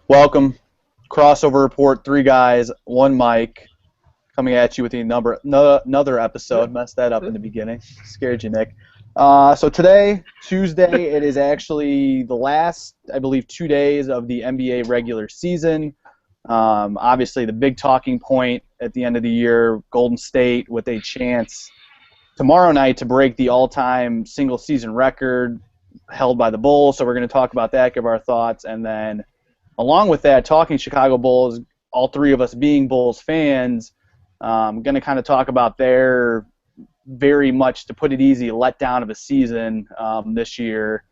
Welcome. Crossover Report, three guys, one mic, coming at you with another episode. Messed that up in the beginning. Scared you, Nick. So today, Tuesday, it is actually the last, I believe, 2 days of the NBA regular season. Obviously, the big talking point at the end of the year, Golden State with a chance tomorrow night to break the all-time single-season record held by the Bulls. So we're going to talk about that, give our thoughts, and then along with that, talking Chicago Bulls, all three of us being Bulls fans, going to kind of talk about their very much, to put it easy, letdown of a season this year,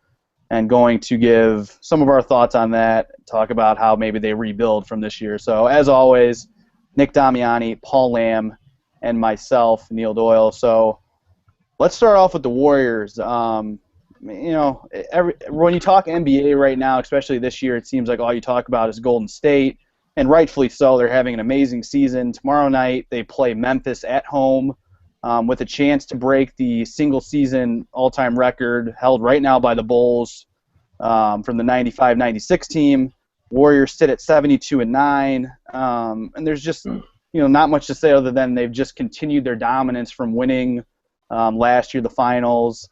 and going to give some of our thoughts on that, talk about how maybe they rebuild from this year. So as always, Nick Damiani, Paul Lamb, and myself, Neil Doyle. So let's start off with the Warriors. When you talk NBA right now, especially this year, it seems like all you talk about is Golden State, and rightfully so. They're having an amazing season. Tomorrow night they play Memphis at home with a chance to break the single-season all-time record held right now by the Bulls from the 95-96 team. Warriors sit at 72-9, and there's just not much to say other than they've just continued their dominance from winning last year the finals.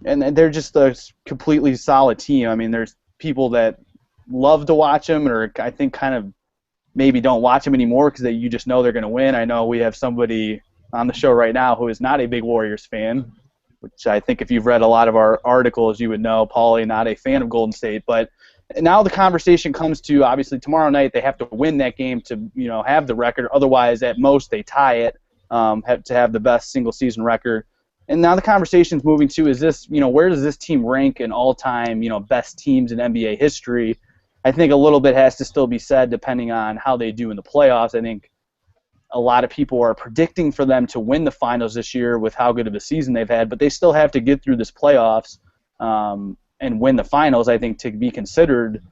And they're just a completely solid team. I mean, there's people that love to watch them, or I think kind of maybe don't watch them anymore because you just know they're going to win. I know we have somebody on the show right now who is not a big Warriors fan, which I think if you've read a lot of our articles, you would know. Paulie, not a fan of Golden State. But now the conversation comes to, obviously, tomorrow night they have to win that game to have the record. Otherwise, at most, they tie it to have the best single-season record. And now the conversation's moving to, is this, where does this team rank in all-time, best teams in NBA history? I think a little bit has to still be said depending on how they do in the playoffs. I think a lot of people are predicting for them to win the finals this year with how good of a season they've had, but they still have to get through this playoffs and win the finals, I think, to be considered,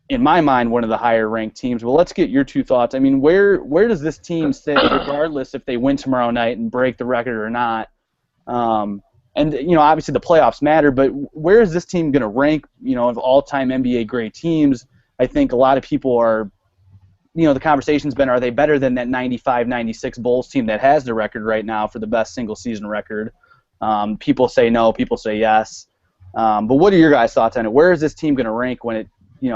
in my mind, one of the higher-ranked teams. Well, let's get your two thoughts. I mean, where does this team sit, regardless if they win tomorrow night and break the record or not? Obviously the playoffs matter, but where is this team going to rank, of all-time NBA great teams? I think a lot of people are, the conversation's been, are they better than that 95-96 Bulls team that has the record right now for the best single-season record? People say no, people say yes. But what are your guys' thoughts on it? Where is this team going to rank when it,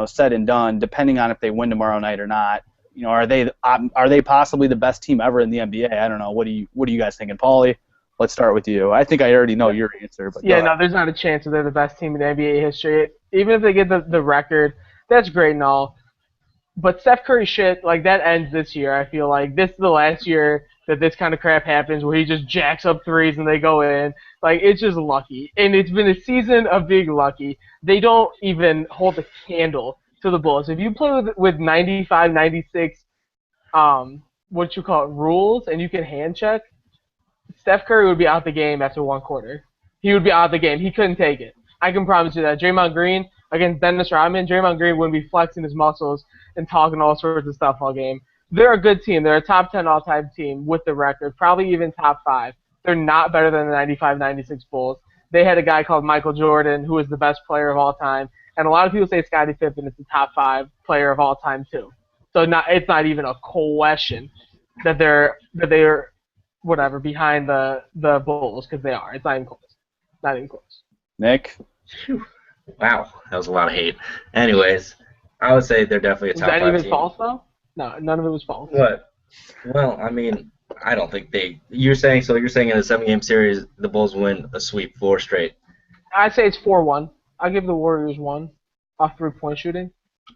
said and done, depending on if they win tomorrow night or not? Are they possibly the best team ever in the NBA? I don't know. What are you guys thinking, Paulie? Let's start with you. I think I already know your answer. But yeah, no, there's not a chance that they're the best team in NBA history. Even if they get the record, that's great and all. But Steph Curry shit, like, that ends this year. I feel like this is the last year that this kind of crap happens where he just jacks up threes and they go in. Like, it's just lucky. And it's been a season of being lucky. They don't even hold a candle to the Bulls. If you play with 95, 96, rules, and you can hand check, Steph Curry would be out the game after one quarter. He would be out the game. He couldn't take it. I can promise you that. Draymond Green against Dennis Rodman, Draymond Green wouldn't be flexing his muscles and talking all sorts of stuff all game. They're a good team. They're a top 10 all-time team with the record, probably even top 5. They're not better than the 95-96 Bulls. They had a guy called Michael Jordan who is the best player of all time, and a lot of people say Scottie Pippen is the top 5 player of all time too. So it's not even a question that they're whatever, behind the Bulls, because they are. It's not even close. Not even close. Nick? Whew. Wow, that was a lot of hate. Anyways, I would say they're definitely a top 5 team. Was that even false, though? No, none of it was false. What? Well, I mean, I don't think you're saying in a 7-game series, the Bulls win a sweep 4 straight. I'd say it's 4-1. I'll give the Warriors 1 off 3-point shooting.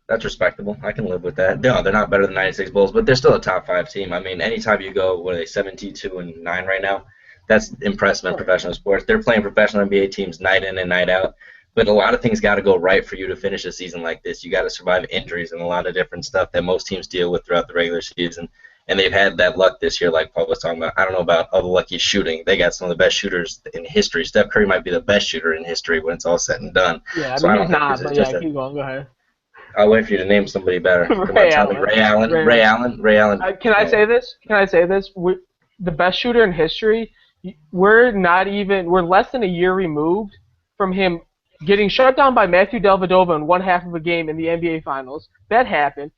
That's respectable. I can live with that. No, they're not better than 96 Bulls, but they're still a top 5 team. I mean, anytime you go, what are they, 72-9 right now? That's impressive in professional sports. They're playing professional NBA teams night in and night out. But a lot of things got to go right for you to finish a season like this. You got to survive injuries and a lot of different stuff that most teams deal with throughout the regular season. And they've had that luck this year, like Paul was talking about. I don't know about all the lucky shooting. They got some of the best shooters in history. Steph Curry might be the best shooter in history when it's all said and done. Yeah, I mean, he's not, but yeah, keep going. Go ahead. I'll wait for you to name somebody better. Ray Allen. Ray Allen. Can I say this? The best shooter in history, we're less than a year removed from him getting shut down by Matthew Dellavedova in one half of a game in the NBA Finals. That happened.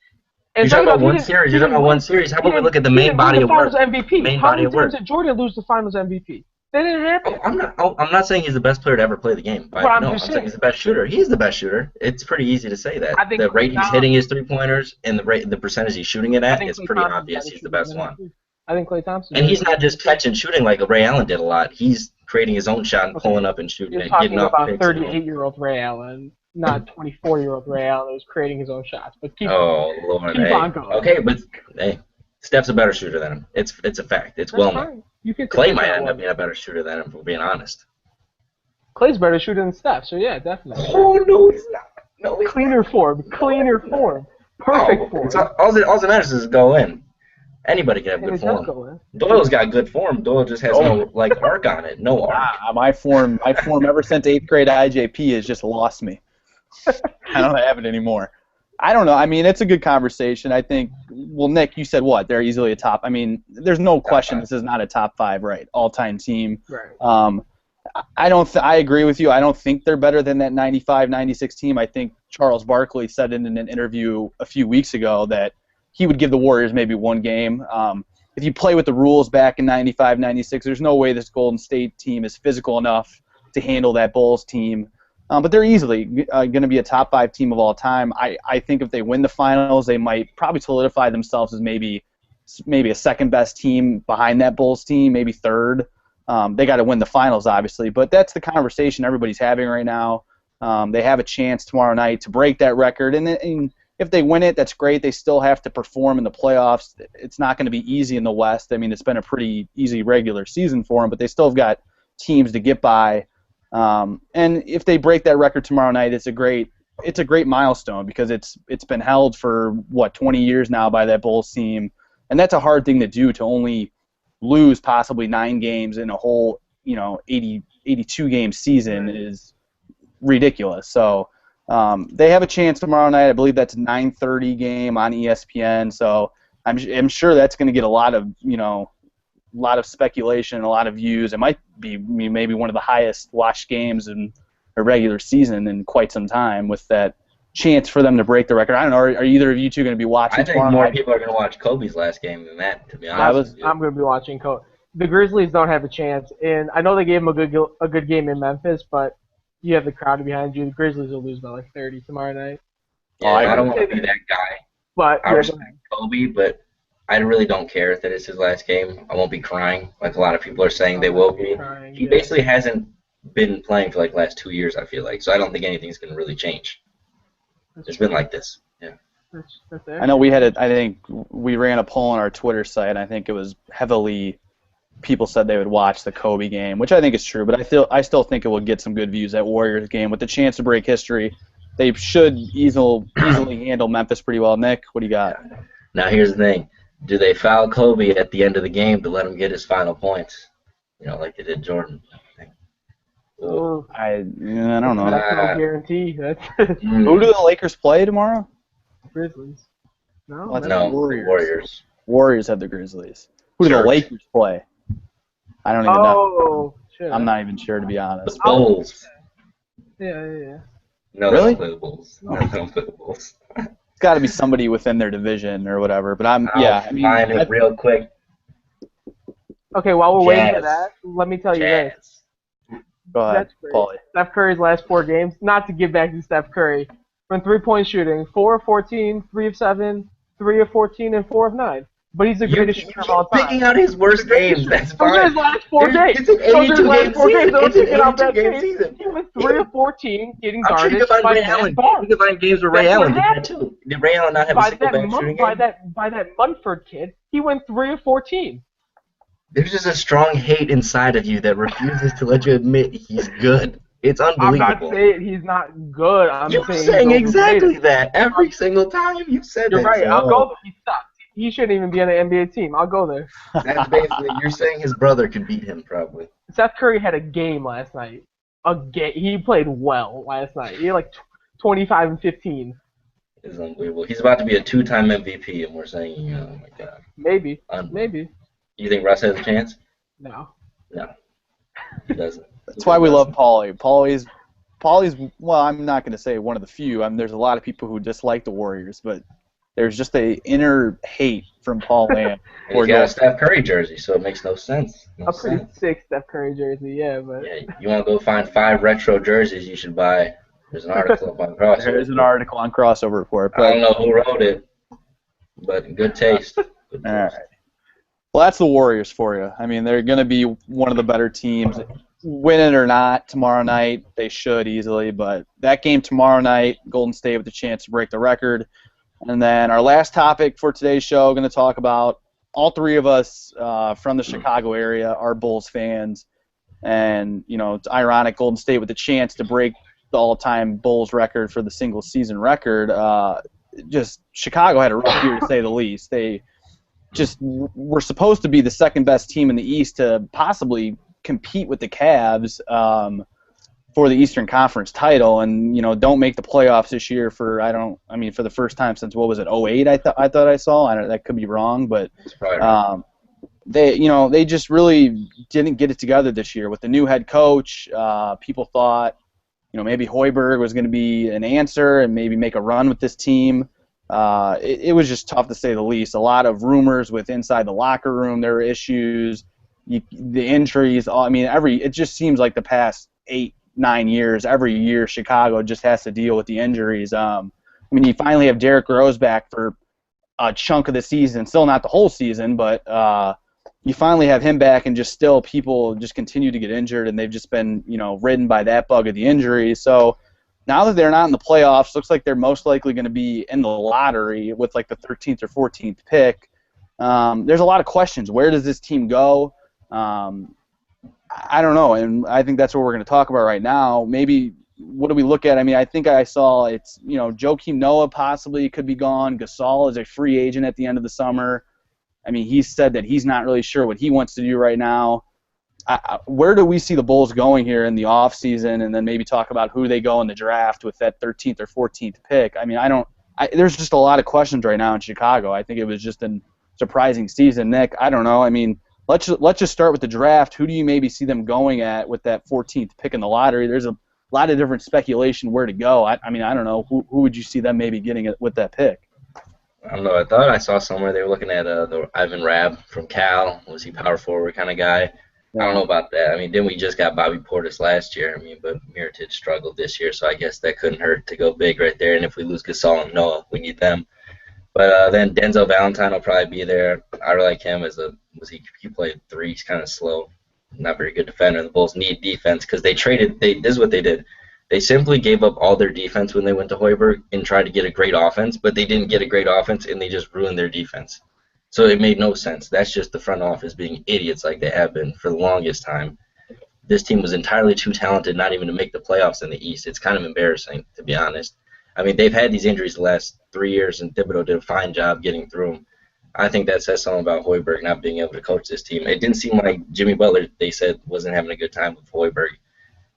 And You're talking about one series. You're talking about one series. How about we look at the main body of work? MVP. How many times did Jordan lose the Finals MVP? That didn't happen. I'm not saying he's the best player to ever play the game. I'm saying he's the best shooter. He's the best shooter. It's pretty easy to say that. The rate he's hitting his three-pointers and the percentage he's shooting it at, it's pretty obvious he's the best one. I think Klay Thompson. And he's not just catch and shooting like Ray Allen did a lot. He's creating his own shot and pulling up and shooting and getting off. You're talking about 38-year-old Ray Allen, not 24-year-old Ray Allen who's creating his own shots. But keep on going. Okay, but hey, Steph's a better shooter than him. It's a fact. It's well known. Clay might end up being a better shooter than him, if we're being honest. Clay's better shooter than Steph, so yeah, definitely. Oh, no, he's not. No, cleaner form. Perfect form. All that matters is go in. Anybody can have good form. Doyle's got good form. Doyle just has no arc on it. No arc. My form ever since 8th grade IJP has just lost me. I don't have it anymore. I don't know. I mean, it's a good conversation. I think. Well, Nick, you said what? They're easily a top. I mean, there's no question this is not a top 5, right? All-time team. Right. I agree with you. I don't think they're better than that 95-96 team. I think Charles Barkley said in an interview a few weeks ago that he would give the Warriors maybe one game. If you play with the rules back in 95-96, there's no way this Golden State team is physical enough to handle that Bulls team. But they're easily going to be a top 5 team of all time. I think if they win the finals, they might probably solidify themselves as maybe a second-best team behind that Bulls team, maybe third. They got to win the finals, obviously. But that's the conversation everybody's having right now. They have a chance tomorrow night to break that record. And if they win it, that's great. They still have to perform in the playoffs. It's not going to be easy in the West. I mean, it's been a pretty easy regular season for them, but they still have got teams to get by. And if they break that record tomorrow night, it's a great milestone because it's been held for 20 years now by that Bulls team, and that's a hard thing to do, to only lose possibly 9 games in a whole 82 game season is ridiculous. So they have a chance tomorrow night. I believe that's a 9:30 game on ESPN. So I'm sure that's going to get a lot of speculation, a lot of views. It might be maybe one of the highest watched games in a regular season in quite some time, with that chance for them to break the record. I don't know. Are either of you two going to be watching? I think more people are going to watch Kobe's last game than that, to be honest. I'm going to be watching Kobe. The Grizzlies don't have a chance, and I know they gave him a good game in Memphis, but you have the crowd behind you. The Grizzlies will lose by like 30 tomorrow night. Yeah, I don't want to be that guy. But I respect Kobe, but I really don't care that it's his last game. I won't be crying like a lot of people are saying they will be. He basically hasn't been playing for like the last 2 years, I feel like. So I don't think anything's going to really change. It's been like this. Yeah. I know I think we ran a poll on our Twitter site, and I think it was heavily people said they would watch the Kobe game, which I think is true, but I still think it will get some good views, that Warriors game. With the chance to break history, they should easily handle Memphis pretty well. Nick, what do you got? Now here's the thing. Do they foul Kobe at the end of the game to let him get his final points? Like they did Jordan. I don't know. That's no guarantee. Who do the Lakers play tomorrow? Grizzlies. No, Warriors. Warriors have the Grizzlies. Who do the Lakers play? I don't even know. Shit. I'm not even sure, to be honest. The Bulls. Yeah. No, really? They don't play the Bulls. No, they don't play the Bulls. It's got to be somebody within their division or whatever. But find it real quick. Okay, while we're waiting for that, let me tell you this. Go ahead, Paulie. Steph Curry's last 4 games, not to give back to Steph Curry, from 3-point shooting, 4 of 14, 3 of 7, 3 of 14, and 4 of 9. But he's the greatest shooter of all time. Picking out his worst games. That's fine. Those are his last 4 games. It's an 82-game season. It's an 82-game season. He went 3 of 14, getting guarded by Ray Allen. You can find games where Ray Allen did that too. Did Ray Allen not have a single bad shooting game? By that Munford kid, he went 3 of 14. There's just a strong hate inside of you that refuses to let you admit he's good. It's unbelievable. I'm not saying he's not good. You're saying exactly that every single time you said You're right. I'll go. He sucks. He shouldn't even be on an NBA team. I'll go there. That's basically, you're saying his brother could beat him, probably. Seth Curry had a game last night. He played well last night. He had like 25 and 15. It's unbelievable. He's about to be a 2-time MVP, and we're saying, oh my God. Maybe. You think Russ has a chance? No. No. He doesn't. That's why we love Paulie. Paulie's Paulie's, well, I'm not going to say one of the few. There's a lot of people who dislike the Warriors, but there's just a inner hate from Paul Lamb. And he's got a Steph Curry jersey, so it makes no sense. A pretty sick Steph Curry jersey, yeah. But yeah, you want to go find 5 retro jerseys you should buy. There's an article up on Crossover. There's an article on Crossover Report. I don't know who wrote it, but good taste. Good taste. All right. Well, that's the Warriors for you. I mean, they're going to be one of the better teams. Win it or not tomorrow night, they should easily. But that game tomorrow night, Golden State with a chance to break the record. And then our last topic for today's show, going to talk about all three of us from the Chicago area are Bulls fans. And, you know, it's ironic, Golden State with a chance to break the all-time Bulls record for the single-season record. Just Chicago had a rough year, to say the least. They just were supposed to be the second-best team in the East to possibly compete with the Cavs for the Eastern Conference title, and don't make the playoffs this year for the first time since, what was it, 2008? I thought I saw. That could be wrong, but they just really didn't get it together this year with the new head coach. People thought maybe Hoiberg was going to be an answer and maybe make a run with this team. It was just tough, to say the least. A lot of rumors with inside the locker room. There were issues, the injuries. It just seems like the past 8-9 years, every year Chicago just has to deal with the injuries. You finally have Derrick Rose back for a chunk of the season, still not the whole season, but you finally have him back, and just still people just continue to get injured, and they've just been ridden by that bug of the injuries. So now that they're not in the playoffs, looks like they're most likely going to be in the lottery with like the 13th or 14th pick. There's a lot of questions. Where does this team go? I don't know, and I think that's what we're going to talk about right now. Maybe what do we look at? I think I saw it's Joakim Noah possibly could be gone. Gasol is a free agent at the end of the summer. He said that he's not really sure what he wants to do right now. Where do we see the Bulls going here in the off season, and then maybe talk about who they go in the draft with that 13th or 14th pick? There's just a lot of questions right now in Chicago. I think it was just a surprising season. Nick, I don't know. Let's just start with the draft. Who do you maybe see them going at with that 14th pick in the lottery? There's a lot of different speculation where to go. I don't know. Who would you see them maybe getting with that pick? I don't know. I thought I saw somewhere they were looking at the Ivan Rabb from Cal. Was he power forward kind of guy? I don't know about that. Then we just got Bobby Portis last year. But Mirotic struggled this year, so I guess that couldn't hurt to go big right there. And if we lose Gasol and Noah, we need them. But then Denzel Valentine will probably be there. I really like him he played 3. He's kind of slow, not very good defender. The Bulls need defense because this is what they did. They simply gave up all their defense when they went to Hoiberg and tried to get a great offense, but they didn't get a great offense, and they just ruined their defense. So it made no sense. That's just the front office being idiots like they have been for the longest time. This team was entirely too talented not even to make the playoffs in the East. It's kind of embarrassing, to be honest. They've had these injuries the last 3 years, and Thibodeau did a fine job getting through them. I think that says something about Hoiberg not being able to coach this team. It didn't seem like Jimmy Butler, they said, wasn't having a good time with Hoiberg.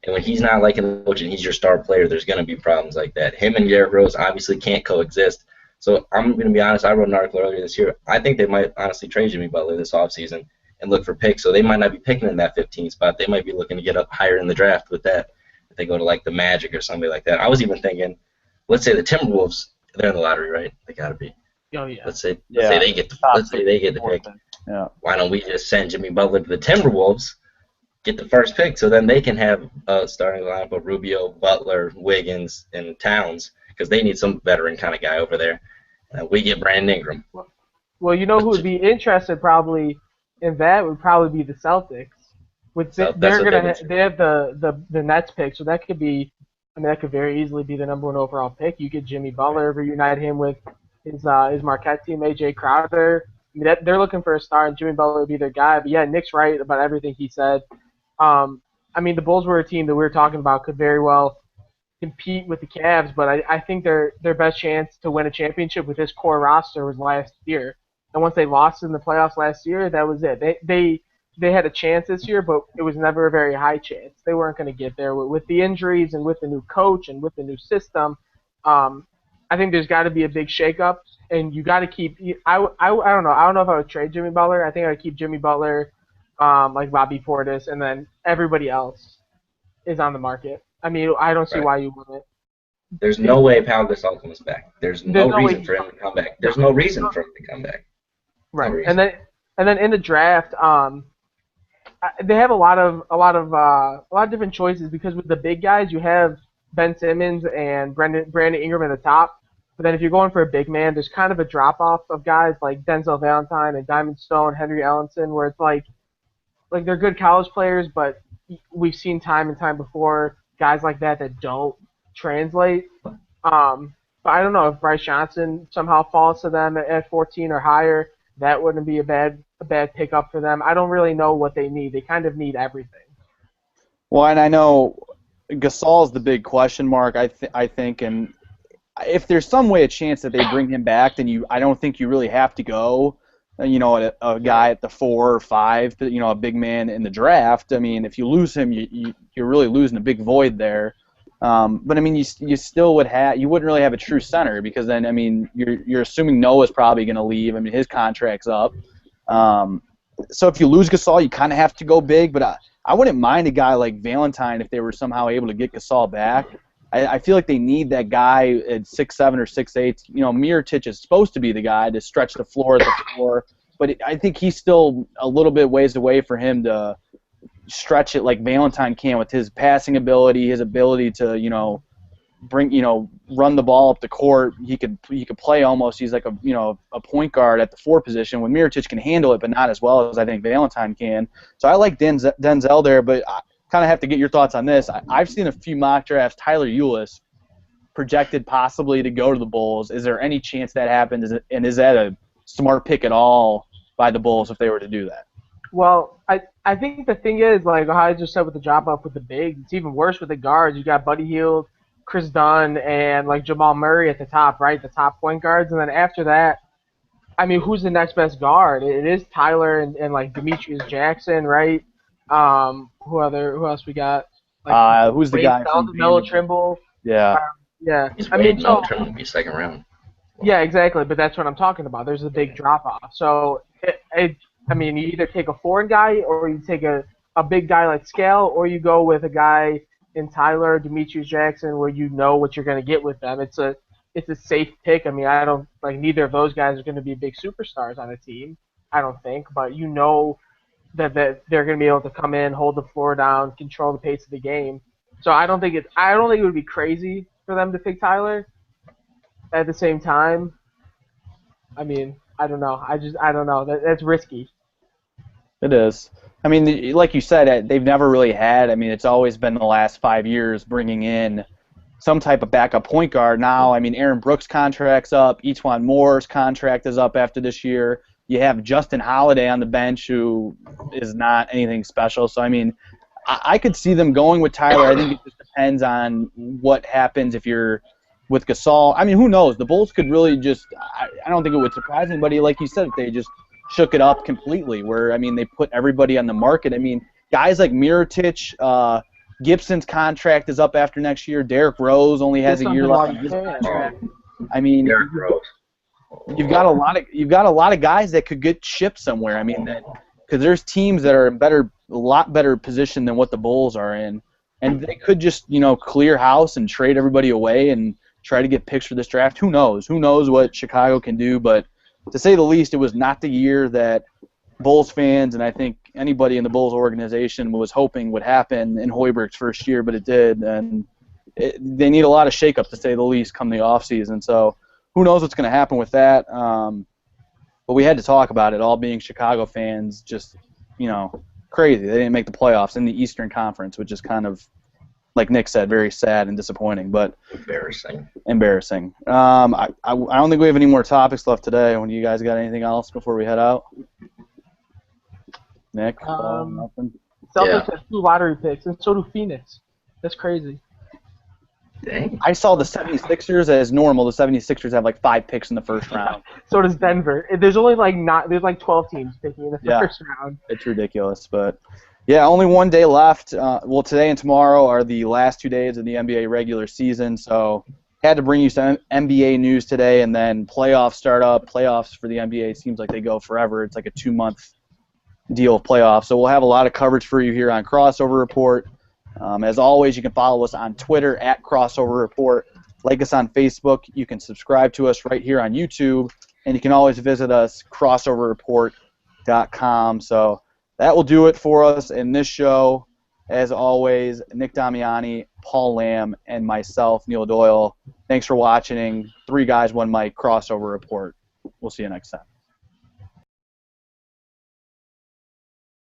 And when he's not liking the coach and he's your star player, there's going to be problems like that. Him and Derrick Rose obviously can't coexist. So I'm going to be honest, I wrote an article earlier this year. I think they might honestly trade Jimmy Butler this offseason and look for picks. So they might not be picking in that 15th spot. They might be looking to get up higher in the draft with that if they go to like the Magic or somebody like that. I was even thinking, let's say the Timberwolves, they're in the lottery, right? They got to be. Oh, yeah. Let's say they get the pick. Yeah. Why don't we just send Jimmy Butler to the Timberwolves, get the first pick, so then they can have a starting lineup of Rubio, Butler, Wiggins, and Towns, because they need some veteran kind of guy over there. We get Brandon Ingram. Well, who would be interested probably in that would probably be the Celtics. They have the Nets pick, so that could be. That could very easily be the number 1 overall pick. You get Jimmy Butler, reunite him with his Marquette team, A.J. Crowder. They're looking for a star, and Jimmy Butler would be their guy. But yeah, Nick's right about everything he said. The Bulls were a team that we were talking about could very well compete with the Cavs, but I think their best chance to win a championship with this core roster was last year. And once they lost in the playoffs last year, that was it. They had a chance this year, but it was never a very high chance. They weren't going to get there with the injuries and with the new coach and with the new system. I think there's got to be a big shakeup, and you got to keep. I don't know. I don't know if I would trade Jimmy Butler. I think I would keep Jimmy Butler, like Bobby Portis, and then everybody else is on the market. I mean, I don't see Right. why you wouldn't. There's no way Pau Gasol comes back. There's There's no no way reason for him to come back. There's no reason for him to come back. No right. reason. And then in the draft, they have a lot of different choices because with the big guys, you have Ben Simmons and Brandon Ingram at the top. But then if you're going for a big man, there's kind of a drop off of guys like Denzel Valentine and Diamond Stone, Henry Ellenson, where it's like they're good college players, but we've seen time and time before guys like that don't translate. But I don't know if Bryce Johnson somehow falls to them at 14 or higher. That wouldn't be a bad pickup for them. I don't really know what they need. They kind of need everything. Well, and I know Gasol's the big question mark. I think, and if there's some way a chance that they bring him back, then I don't think you really have to go. A guy at the 4 or 5, a big man in the draft. I mean, if you lose him, you're really losing a big void there. But I mean, you still you wouldn't really have a true center because then I mean you're assuming Noah's probably going to leave. I mean his contract's up. So if you lose Gasol, you kind of have to go big. But I wouldn't mind a guy like Valentine if they were somehow able to get Gasol back. I feel like they need that guy at 6'7" or 6'8". Mirotic is supposed to be the guy to stretch the floor at the floor, but I think he's still a little bit ways away for him to stretch it like Valentine can with his passing ability, his ability to run the ball up the court. He could play almost. He's like a point guard at the 4 position. When Mirotic can handle it, but not as well as I think Valentine can. So I like Denzel there, but I kind of have to get your thoughts on this. I've seen a few mock drafts. Tyler Ulis projected possibly to go to the Bulls. Is there any chance that happens? And is that a smart pick at all by the Bulls if they were to do that? Well, I think the thing is, like how I just said with the drop off with the bigs, it's even worse with the guards. You got Buddy Hield, Chris Dunn, and like Jamal Murray at the top, right? The top point guards. And then after that, I mean, who's the next best guard? It is Tyler and like Demetrius Jackson, right? Who else we got? Like, who's the guy from Melo Trimble. Yeah. Yeah. I mean, Melo Trimble would be second round. Yeah, exactly. But that's what I'm talking about. There's a big drop off. So I mean, you either take a foreign guy or you take a big guy like Scale, or you go with a guy in Tyler, Demetrius Jackson, where you know what you're going to get with them. It's a safe pick. I mean, I don't like neither of those guys are going to be big superstars on a team. I don't think, but you know that they're going to be able to come in, hold the floor down, control the pace of the game. So I don't think it would be crazy for them to pick Tyler. At the same time, I mean, I don't know. I don't know. That's risky. It is. I mean, like you said, they've never really had. I mean, it's always been the last 5 years bringing in some type of backup point guard. Now, I mean, Aaron Brooks' contract's up. E'Twaun Moore's contract is up after this year. You have Justin Holiday on the bench, who is not anything special. So, I mean, I could see them going with Tyler. I think it just depends on what happens if you're with Gasol. I mean, who knows? The Bulls could really just I don't think it would surprise anybody, like you said, if they just shook it up completely, where, I mean, they put everybody on the market. I mean, guys like Mirotic, Gibson's contract is up after next year. Derrick Rose only has a year left on his contract. I mean, Derrick Rose. You've got a lot of guys that could get shipped somewhere. I mean, because there's teams that are in a lot better position than what the Bulls are in, and they could just clear house and trade everybody away and try to get picks for this draft. Who knows? Who knows what Chicago can do? But to say the least, it was not the year that Bulls fans and I think anybody in the Bulls organization was hoping would happen in Hoiberg's first year, but it did, and they need a lot of shakeup to say the least come the offseason. So who knows what's going to happen with that? But we had to talk about it. All being Chicago fans, just crazy. They didn't make the playoffs in the Eastern Conference, which is kind of, like Nick said, very sad and disappointing. But embarrassing. I don't think we have any more topics left today. When you guys got anything else before we head out? Nick, nothing. Celtics have 2 lottery picks, and so do Phoenix. That's crazy. Dang. I saw the 76ers as normal. The 76ers have like 5 picks in the first round. So does Denver. There's only there's 12 teams picking in the first round. It's ridiculous, but yeah, only one day left. Well, today and tomorrow are the last 2 days of the NBA regular season, so had to bring you some NBA news today, and then playoffs start up. Playoffs for the NBA seems like they go forever. It's like a 2-month deal of playoffs, so we'll have a lot of coverage for you here on Crossover Report. As always, you can follow us on Twitter at Crossover Report. Like us on Facebook. You can subscribe to us right here on YouTube. And you can always visit us, crossoverreport.com. So that will do it for us in this show. As always, Nick Damiani, Paul Lamb, and myself, Neil Doyle. Thanks for watching. 3 Guys, 1 Mic, Crossover Report. We'll see you next time.